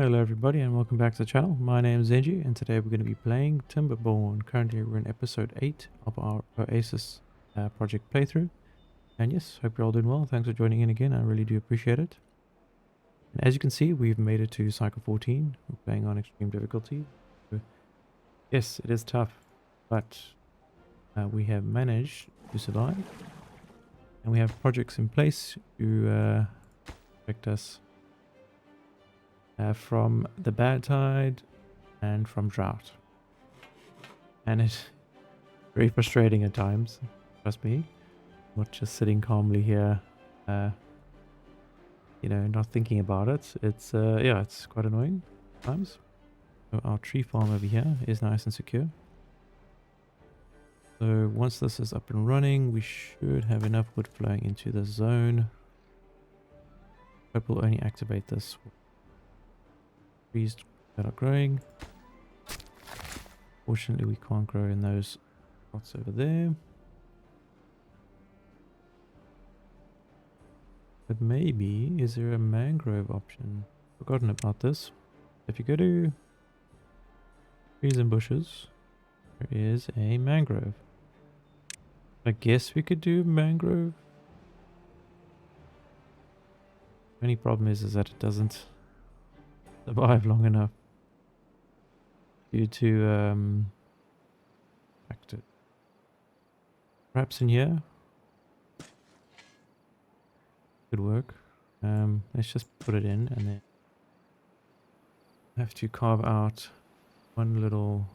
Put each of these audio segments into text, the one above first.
Hello everybody and welcome back to the channel. My name is Zenji and today we're going to be playing Timberborn. Currently we're in episode 8 of our Oasis project playthrough. And yes, hope you're all doing well. Thanks for joining in again. I really do appreciate it. And as you can see, we've made it to cycle 14. We're playing on extreme difficulty. So, yes, it is tough, but we have managed to survive. And we have projects in place to protect us from the badtide and from drought. And it's very frustrating at times, trust me. Not just sitting calmly here, not thinking about it. It's it's quite annoying at times. So our tree farm over here is nice and secure. So once this is up and running, we should have enough wood flowing into the zone. Hope we'll only activate this trees that are growing. Fortunately, we can't grow in those spots over there. But maybe, is there a mangrove option? Forgotten about this. If you go to trees and bushes, there is a mangrove. I guess we could do mangrove. Only problem is that it doesn't survive long enough due to factors. Perhaps in here could work. Let's just put it in and then have to carve out one little.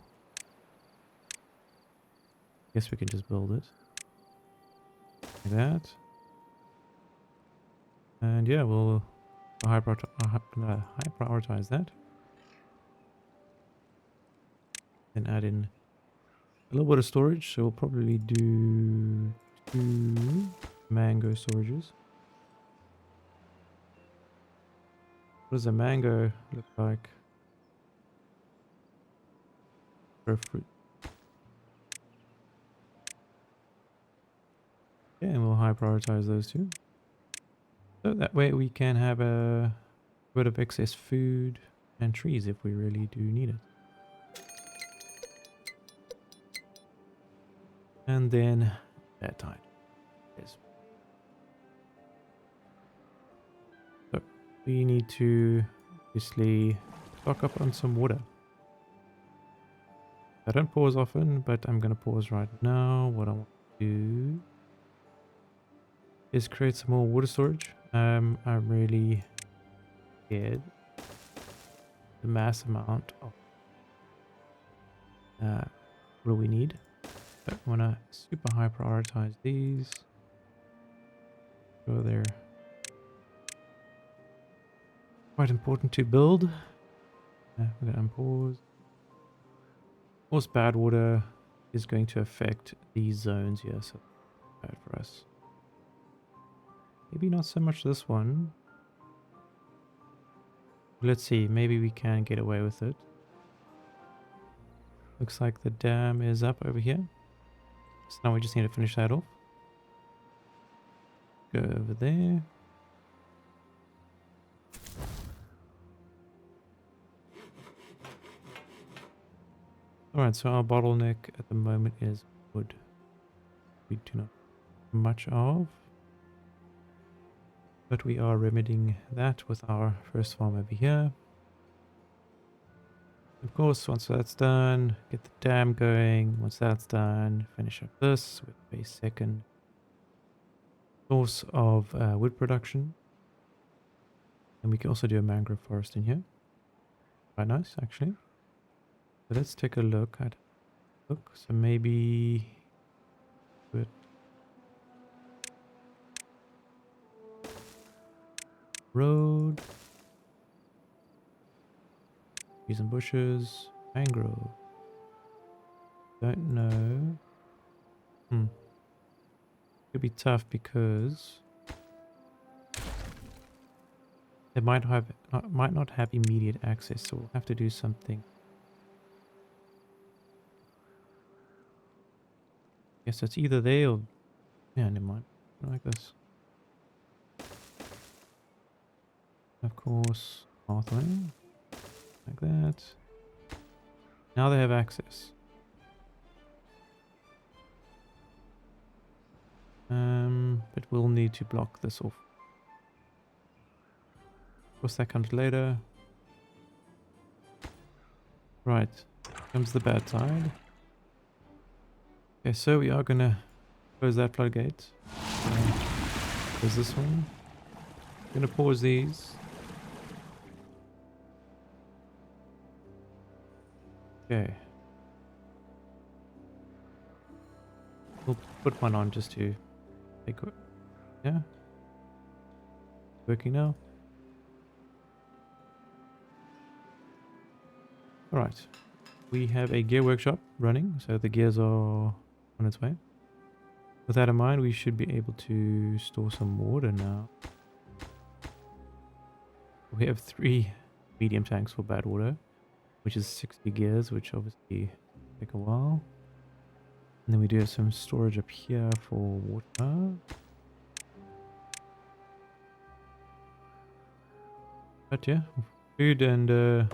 Guess we can just build it like that, and yeah, we'll high prioritize that. Then add in a little bit of storage. So we'll probably do 2 mango storages. What does a mango look like? For a fruit. Okay, and we'll high prioritize those 2. So that way we can have a bit of excess food and trees if we really do need it. And then badtide. Yes. So we need to obviously stock up on some water. I don't pause often, but I'm going to pause right now. What I want to do is create some more water storage. I'm really scared the mass amount of what do we need. So I want to super high prioritize these. So they're quite important to build. We're going to unpause. Of course, bad water is going to affect these zones here, so bad for us. Maybe not so much this one. Let's see, maybe we can get away with it. Looks like the dam is up over here. So now we just need to finish that off. Go over there. Alright, so our bottleneck at the moment is wood. We do not have much of. But we are remedying that with our first farm over here. Of course, once that's done, get the dam going. Once that's done, finish up this with a second source of wood production. And we can also do a mangrove forest in here. Quite nice, actually. So let's take a look at so maybe put road, trees and bushes, mangrove. Don't know. Could be tough because they might not have immediate access, so we'll have to do something. Guess it's either there or yeah, never mind. Like this. Of course, pathway. like that. Now they have access. But we'll need to block this off. Of course, that comes later. Right, comes the bad tide. Okay, so we are gonna close that floodgate. Close this one. Gonna pause these. Okay. We'll put one on just to take. Yeah. Working now. Alright. We have a gear workshop running, so the gears are on its way. With that in mind, we should be able to store some water now. We have 3 medium tanks for bad water, which is 60 gears, which obviously take a while. And then we do have some storage up here for water. But yeah, food and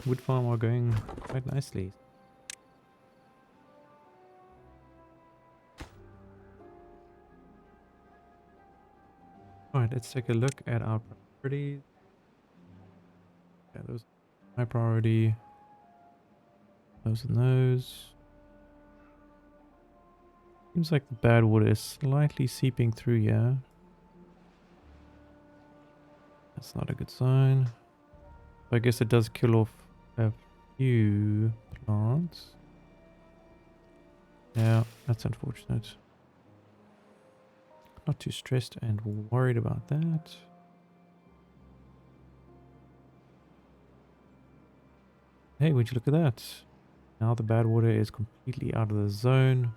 wood farm are going quite nicely. Alright, let's take a look at our priorities. Yeah, those are my priority. Those and those. Seems like the bad water is slightly seeping through here. That's not a good sign. So I guess it does kill off a few plants. Yeah, that's unfortunate. Not too stressed and worried about that. Hey, would you look at that? Now the bad water is completely out of the zone.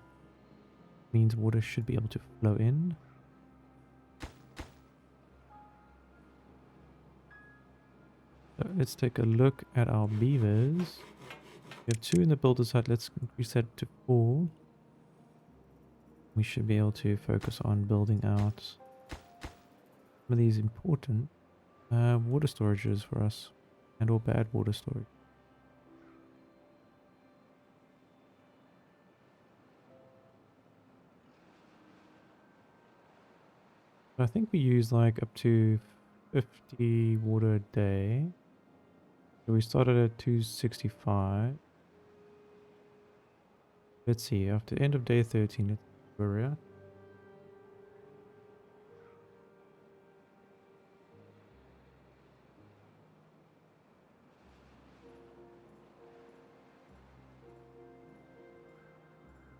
Means water should be able to flow in. So let's take a look at our beavers. We have 2 in the builder site. Let's increase that to 4. We should be able to focus on building out some of these important water storages for us, and or bad water storage. I think we use like up to 50 water a day. So we started at 265. Let's see, after end of day 13, let's see where we're at.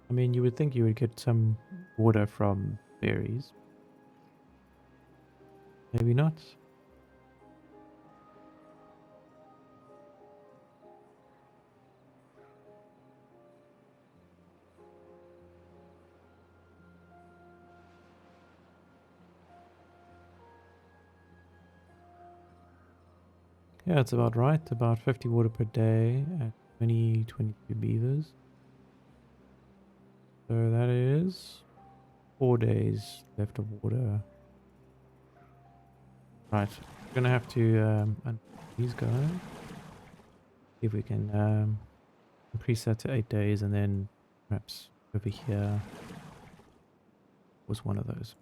I mean, you would think you would get some water from berries. Maybe not. Yeah, it's about right. About 50 water per day at 22 beavers. So that is 4 days left of water. Right, we're gonna have to unpause these guys. See if we can increase that to 8 days, and then perhaps over here was one of those.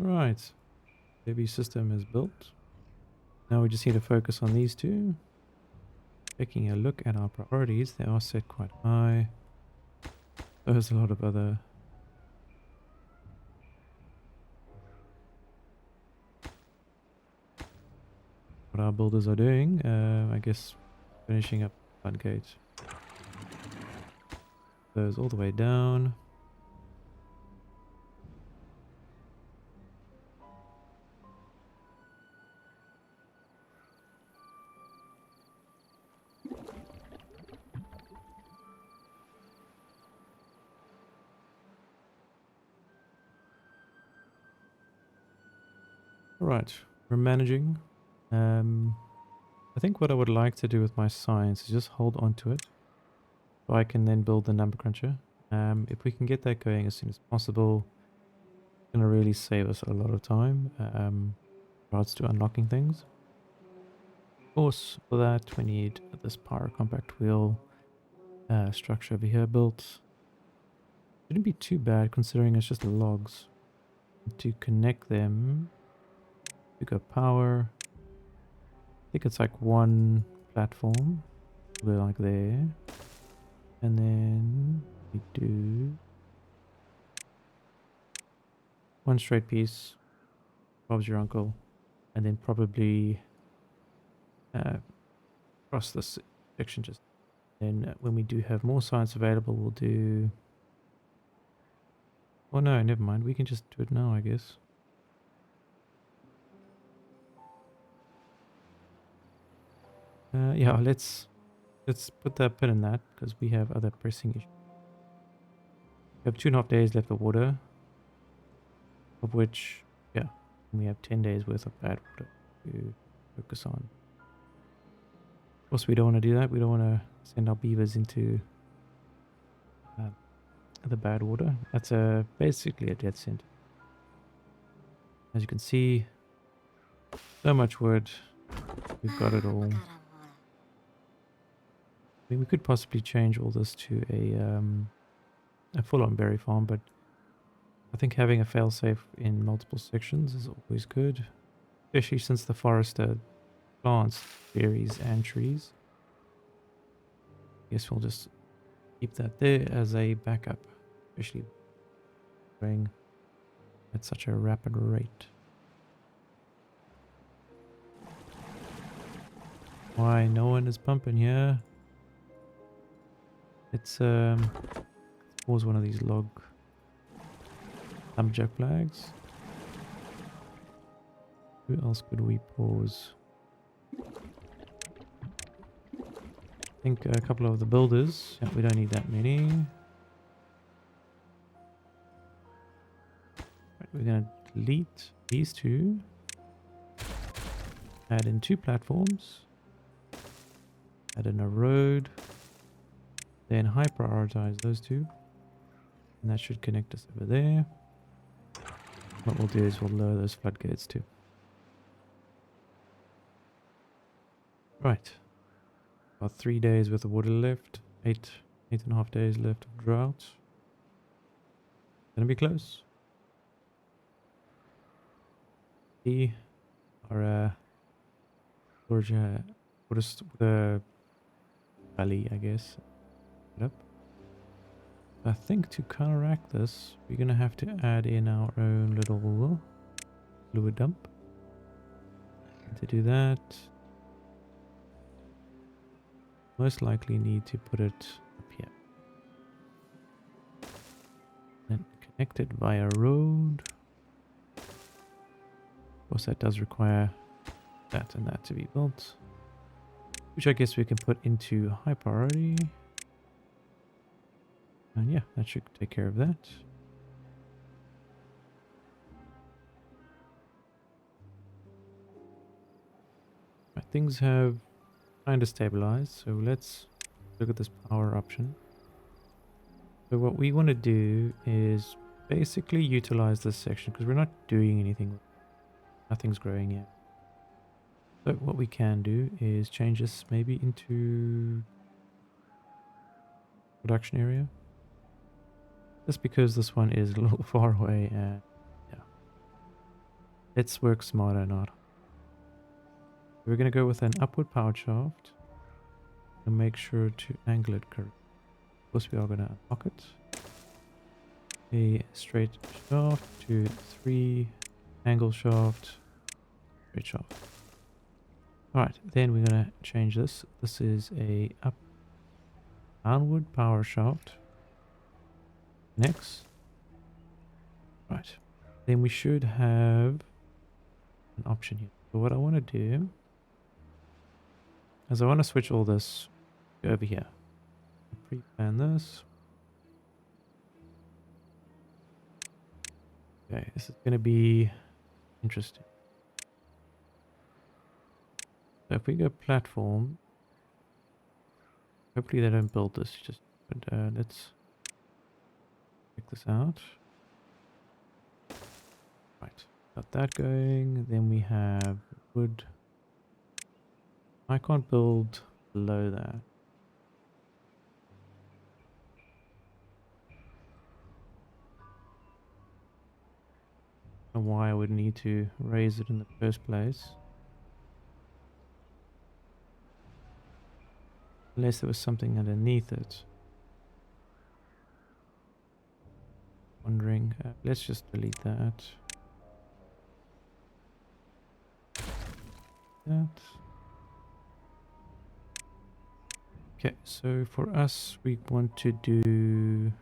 Alright, baby system is built. Now we just need to focus on these 2. Taking a look at our priorities, they are set quite high. There's a lot of other what our builders are doing. I guess finishing up floodgate. Goes all the way down. Alright, we're managing. I think what I would like to do with my science is just hold on to it so I can then build the number cruncher. If we can get that going as soon as possible, it's going to really save us a lot of time regards to unlocking things. Of course, for that we need this power compact wheel structure over here built. Shouldn't be too bad considering it's just logs. To connect them, we got power. I think it's like one platform. We're like there. And then we do one straight piece. Bob's your uncle. And then probably cross this section just. Then when we do have more science available, we'll do... Oh no, never mind. We can just do it now, I guess. Yeah, let's put that pin in that because we have other pressing issues. We have 2.5 days left of water, of which, yeah, we have 10 days worth of bad water to focus on. Of course, we don't want to do that. We don't want to send our beavers into the bad water. That's basically a death sentence. As you can see, so much wood. We've got it all. I mean, we could possibly change all this to a full-on berry farm, but I think having a failsafe in multiple sections is always good, especially since the forester plants berries and trees. Guess we'll just keep that there as a backup, especially going at such a rapid rate. Why no one is pumping here? Let's pause one of these log lumberjack flags. Who else could we pause? I think a couple of the builders. Yeah, we don't need that many. Right, we're going to delete these two. Add in 2 platforms. Add in a road. Then high prioritize those 2. And that should connect us over there. What we'll do is we'll lower those floodgates too. Right. About 3 days worth of water left. 8.5 days left of drought. Gonna be close. See our Georgia water valley, I guess. Up. I think to counteract this, we're gonna have to add in our own little fluid dump. And to do that, most likely need to put it up here. And connect it via road. Of course, that does require that and that to be built, which I guess we can put into high priority. And yeah, that should take care of that. Right, things have kind of stabilized, so let's look at this power option. So what we want to do is basically utilize this section because we're not doing anything. Nothing's growing yet. So what we can do is change this maybe into production area. Just because this one is a little far away and yeah. Let's work smarter, not. We're going to go with an upward power shaft and make sure to angle it correctly. Of course, we are going to unlock it. A straight shaft to 3 angle shaft, straight shaft. Alright, then we're going to change this. This is a downward power shaft. Next. Right. Then we should have an option here. So what I want to do is I want to switch all this over here. Pre-plan this. Okay, this is going to be interesting. So if we go platform, hopefully they don't build this. Just but let's check this out. Right, got that going. Then we have wood. I can't build below that. I don't know why I would need to raise it in the first place. Unless there was something underneath it. Wondering. Let's just delete that. Okay, so for us, we want to do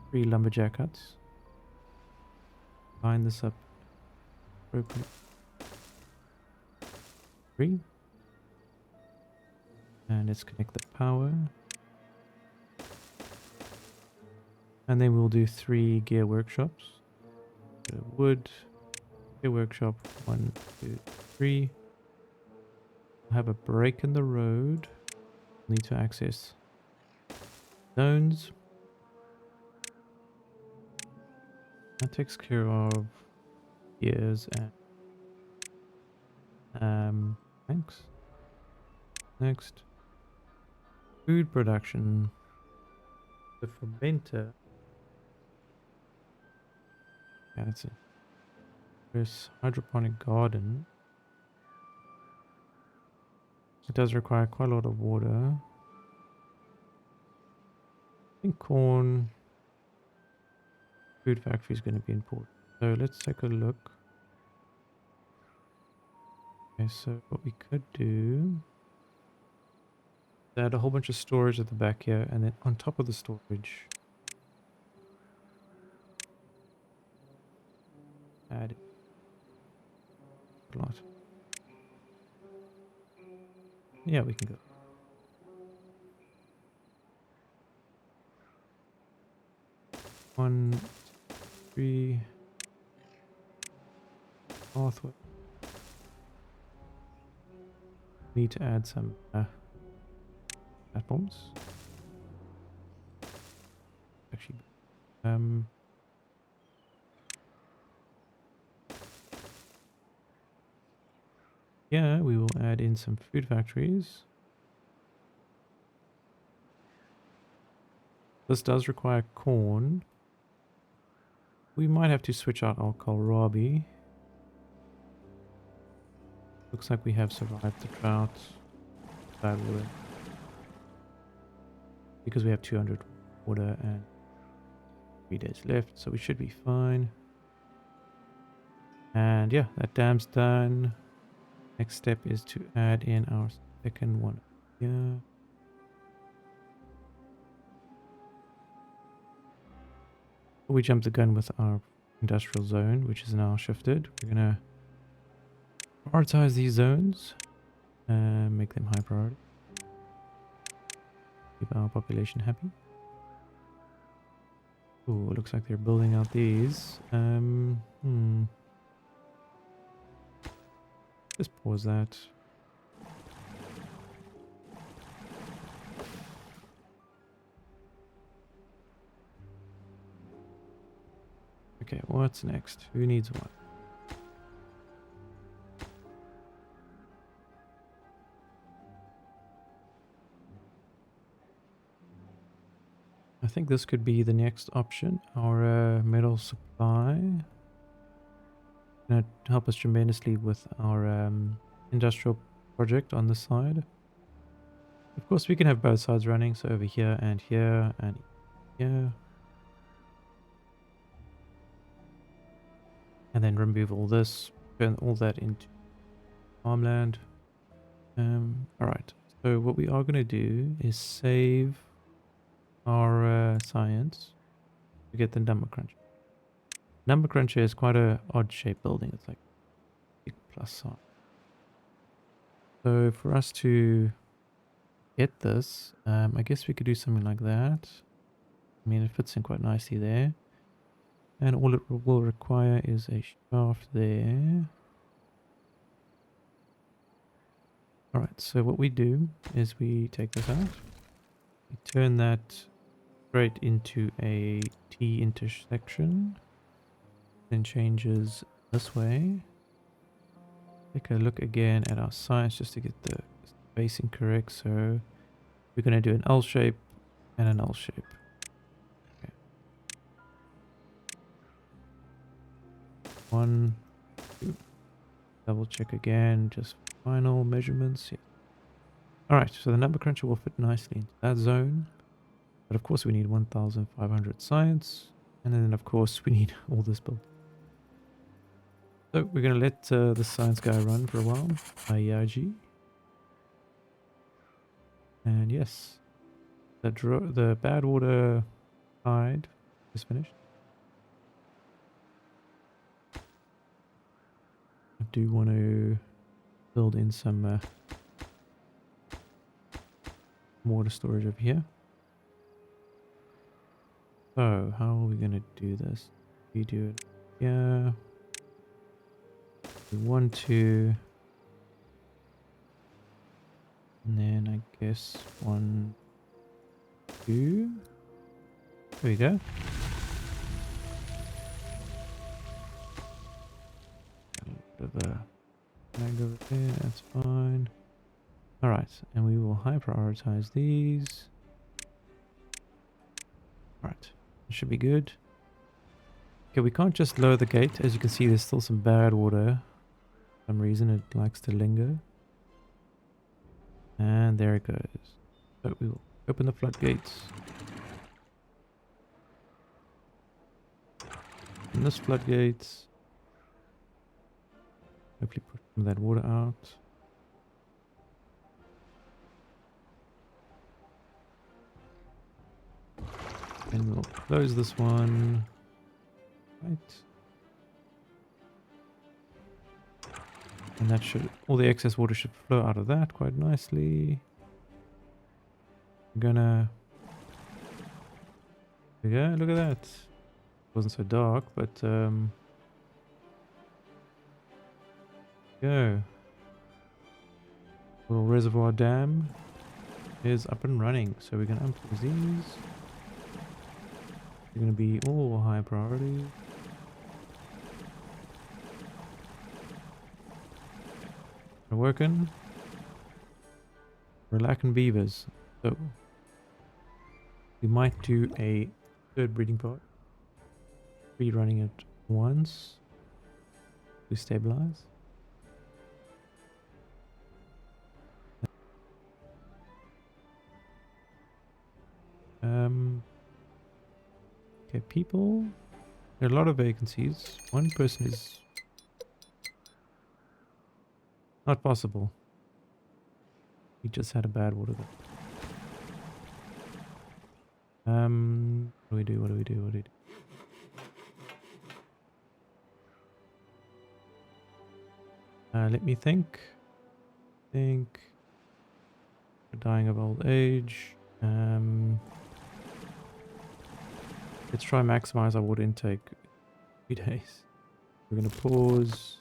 3 lumberjack huts. Line this up. Open 3. And let's connect the power. And then we'll do 3 gear workshops. So wood, gear workshop, 1, 2, 3. We'll have a break in the road. Need to access zones. That takes care of gears and thanks. Next, food production. The fermenter. Yeah, that's it. There's hydroponic garden. It does require quite a lot of water. I think corn food factory is going to be important. So let's take a look. Okay, so what we could do is add a whole bunch of storage at the back here, and then on top of the storage, add a lot. Yeah, we can go. One, 3 pathway. Need to add some platforms. Actually, yeah, we will add in some food factories. This does require corn. We might have to switch out our kohlrabi. Looks like we have survived the drought. Bad water. Because we have 200 water and 3 days left, so we should be fine. And yeah, that dam's done. Next step is to add in our second one here. We jumped the gun with our industrial zone, which is now shifted. We're gonna prioritize these zones and make them high priority. Keep our population happy. Oh, it looks like they're building out these. Just pause that. Okay, what's next? Who needs what? I think this could be the next option. Our metal supply. Gonna help us tremendously with our industrial project on the side. Of course, we can have both sides running, so over here and here and here. And then remove all this, turn all that into farmland. Alright, so what we are going to do is save our science to get the number cruncher. Number cruncher is quite a odd shaped building. It's like big plus sign. So for us to get this, I guess we could do something like that. I mean, it fits in quite nicely there. And all it will require is a shaft there. Alright, so what we do is we take this out. We turn that straight into a T intersection. Then changes this way. Take a look again at our science just to get the spacing correct. So we're going to do an L shape and an L shape. Okay. 1, 2. Double check again, just final measurements. Yeah. Alright, so the number cruncher will fit nicely into that zone. But of course we need 1500 science. And then of course we need all this built. So we're going to let the science guy run for a while. Ayaji. And yes, the bad water tide is finished. I do want to build in some water storage over here. So how are we going to do this? We do it here. 1, 2. And then I guess 1, 2. There we go. A little bit of a lag over there, that's fine. Alright, and we will high prioritize these. Alright, that should be good. Okay, we can't just lower the gate. As you can see, there's still some bad water. For some reason it likes to linger. And there it goes. So we will open the floodgates. And this floodgates. Hopefully push some of that water out. And we'll close this one. Right. And that should, all the excess water should flow out of that quite nicely. I'm gonna, there we go, look at that. It wasn't so dark, but go. Little reservoir dam is up and running. So we're gonna unplug these. They're gonna be all high priority. We're working. We're lacking beavers, so we might do a third breeding pod. Rerunning it once to stabilize. Okay, people. There are a lot of vacancies. One person is not possible. He just had a bad water there. What do we do? What do we do? What do we do? Let me think. We're dying of old age. Let's try and maximize our water intake. 3 days. We're gonna pause.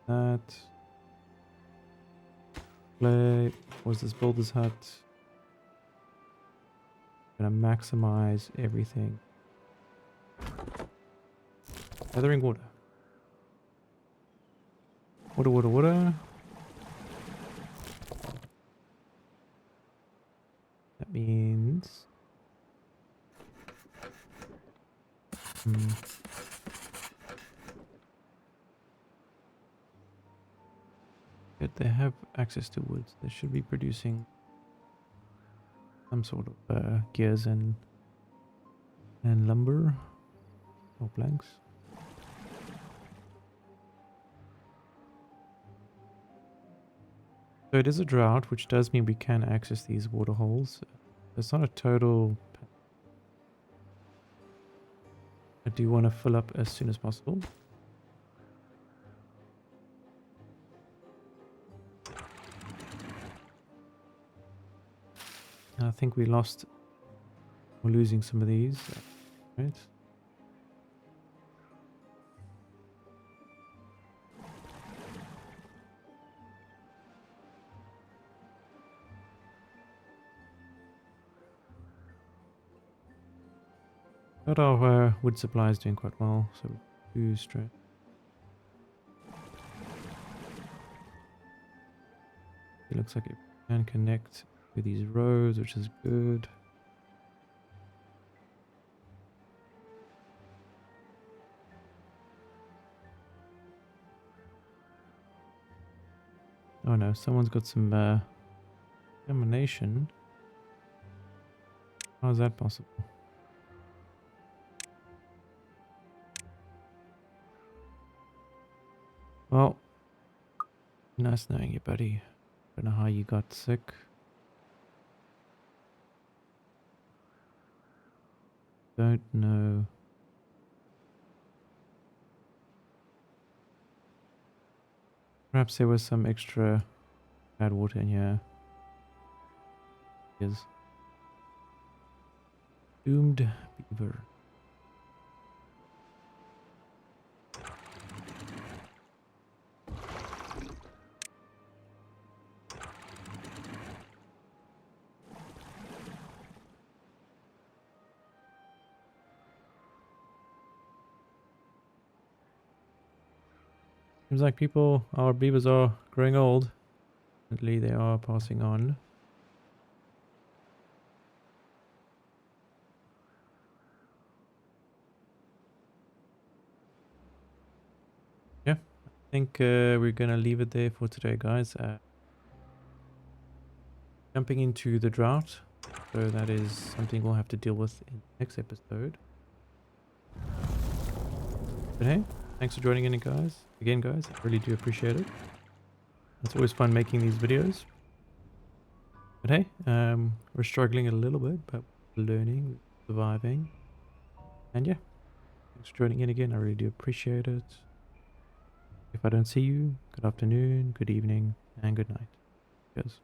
That. Play. Pause this builder's hut. Gonna maximize everything. Gathering water. Water, water, water. That means... But they have access to woods. They should be producing some sort of gears and lumber or planks. So it is a drought, which does mean we can access these water holes. It's not a total... I do want to fill up as soon as possible. I think we're losing some of these, right? But our wood supply is doing quite well, so we're too straight. It looks like it can connect with these roads, which is good. Oh no, someone's got some contamination. How is that possible? Well, nice knowing you, buddy. Don't know how you got sick. Don't know. Perhaps there was some extra bad water in here. Is doomed beaver. Seems like our beavers are growing old. Definitely they are passing on. Yeah, I think we're gonna leave it there for today, guys. Jumping into the drought. So that is something we'll have to deal with in the next episode. But hey, thanks for joining in, guys. Again, guys, I really do appreciate it. It's always fun making these videos. But hey, we're struggling a little bit, but we're learning, surviving. And yeah, thanks for joining in again. I really do appreciate it. If I don't see you, good afternoon, good evening, and good night. Cheers.